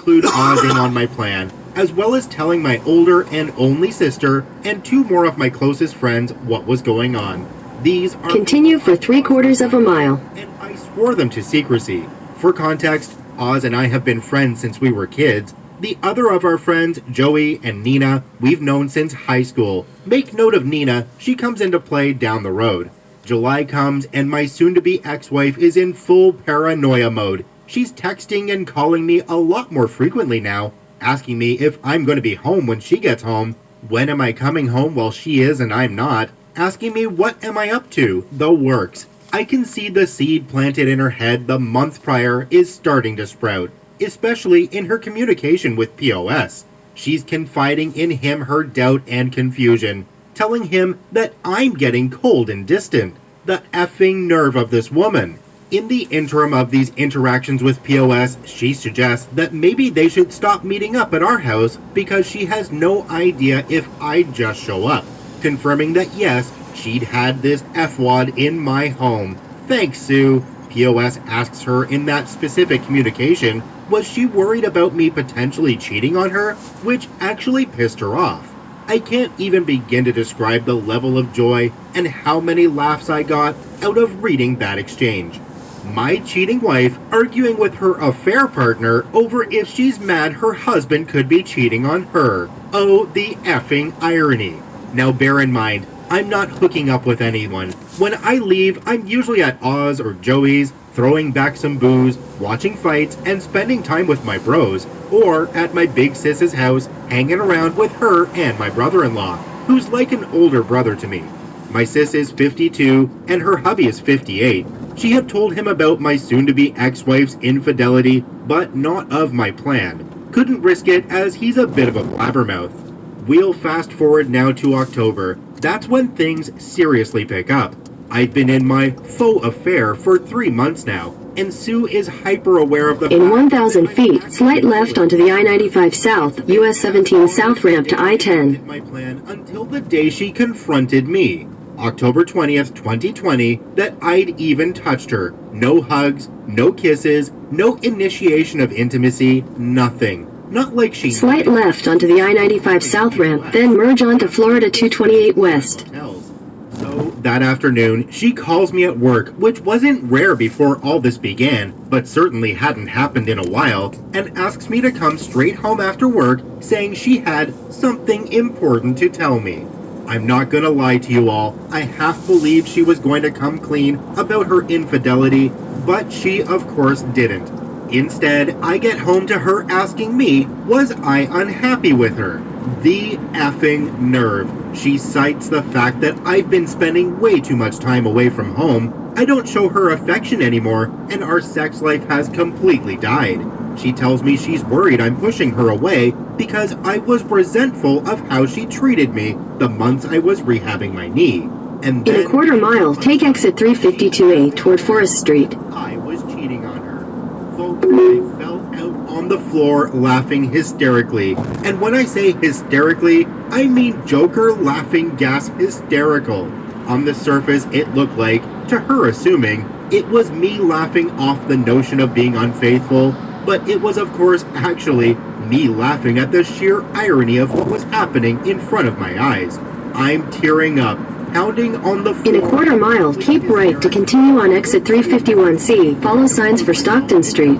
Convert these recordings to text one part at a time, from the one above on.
include Oz in on my plan, as well as telling my older and only sister and 2 more of my closest friends what was going on. These are... Continue for 3/4 of a mile. And I swore them to secrecy. For context, Oz and I have been friends since we were kids. The other of our friends, Joey and Nina, we've known since high school. Make note of Nina, she comes into play down the road. July comes and my soon-to-be ex-wife is in full paranoia mode. She's texting and calling me a lot more frequently now, asking me if I'm going to be home when she gets home. When am I coming home while she is and I'm not? Asking me what am I up to? The works. I can see the seed planted in her head the month prior is starting to sprout, especially in her communication with POS. She's confiding in him her doubt and confusion, telling him that I'm getting cold and distant. The effing nerve of this woman. In the interim of these interactions with POS, she suggests that maybe they should stop meeting up at our house because she has no idea if I'd just show up, confirming that yes, she'd had this F-wad in my home. Thanks, Sue. POS asks her in that specific communication, was she worried about me potentially cheating on her, which actually pissed her off. I can't even begin to describe the level of joy and how many laughs I got out of reading that exchange. My cheating wife arguing with her affair partner over if she's mad her husband could be cheating on her. Oh, the effing irony. Now bear in mind, I'm not hooking up with anyone. When I leave, I'm usually at Oz or Joey's, throwing back some booze, watching fights, and spending time with my bros, or at my big sis's house, hanging around with her and my brother-in-law, who's like an older brother to me. My sis is 52, and her hubby is 58. She had told him about my soon-to-be ex-wife's infidelity, but not of my plan. Couldn't risk it as he's a bit of a blabbermouth. We'll fast forward now to October. That's when things seriously pick up. I've been in my faux affair for 3 months now, and Sue is hyper-aware of the In 1,000 feet, slight left onto the I-95 South, US 17 South ramp to I-10. My plan until the day she confronted me, October 20th, 2020, that I'd even touched her. No hugs, no kisses, no initiation of intimacy, nothing. Not like she... Slight left onto the I-95 South ramp, then merge onto Florida 228 West. So, that afternoon, she calls me at work, which wasn't rare before all this began, but certainly hadn't happened in a while, and asks me to come straight home after work, saying she had something important to tell me. I'm not gonna lie to you all, I half believed she was going to come clean about her infidelity, but she of course didn't. Instead, I get home to her asking me, was I unhappy with her? The effing nerve. She cites the fact that I've been spending way too much time away from home, I don't show her affection anymore, and our sex life has completely died. She tells me she's worried I'm pushing her away because I was resentful of how she treated me the months I was rehabbing my knee. And then, in a quarter mile, take exit 352A toward Forest Street. I was cheating on her. Folks, I fell out on the floor laughing hysterically. And when I say hysterically, I mean Joker laughing gas hysterical. On the surface, it looked like, to her assuming, it was me laughing off the notion of being unfaithful, but it was of course actually me laughing at the sheer irony of what was happening in front of my eyes. I'm tearing up, pounding on the floor. In a quarter mile, keep right to continue on exit 351C. Follow signs for Stockton Street.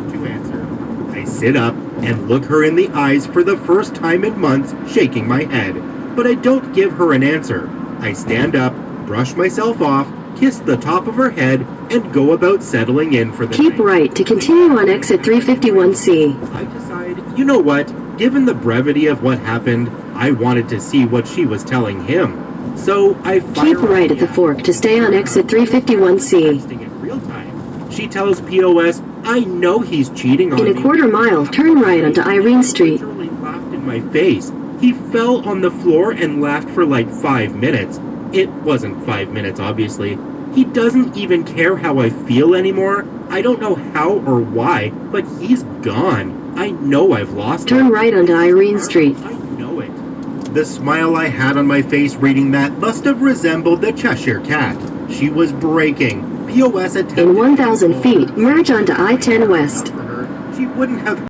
I sit up and look her in the eyes for the first time in months, shaking my head. But I don't give her an answer. I stand up, brush myself off, kiss the top of her head, and go about settling in for the Keep night. right to continue on exit 351C. I decide, you know what? Given the brevity of what happened, I wanted to see what she was telling him. So I Keep right at the fork to stay on exit 351C. in real time. She tells POS, I know he's cheating on me. In a quarter mile, turn right onto Irene Street. He literally laughed in my face. He fell on the floor and laughed for like 5 minutes. It wasn't 5 minutes, obviously. He doesn't even care how I feel anymore. I don't know how or why, but he's gone. I know I've lost him. Turn right onto Irene Street. I know it. The smile I had on my face reading that must have resembled the Cheshire Cat. She was breaking. POS attempted... In 1,000 feet, merge onto I-10 West. She wouldn't have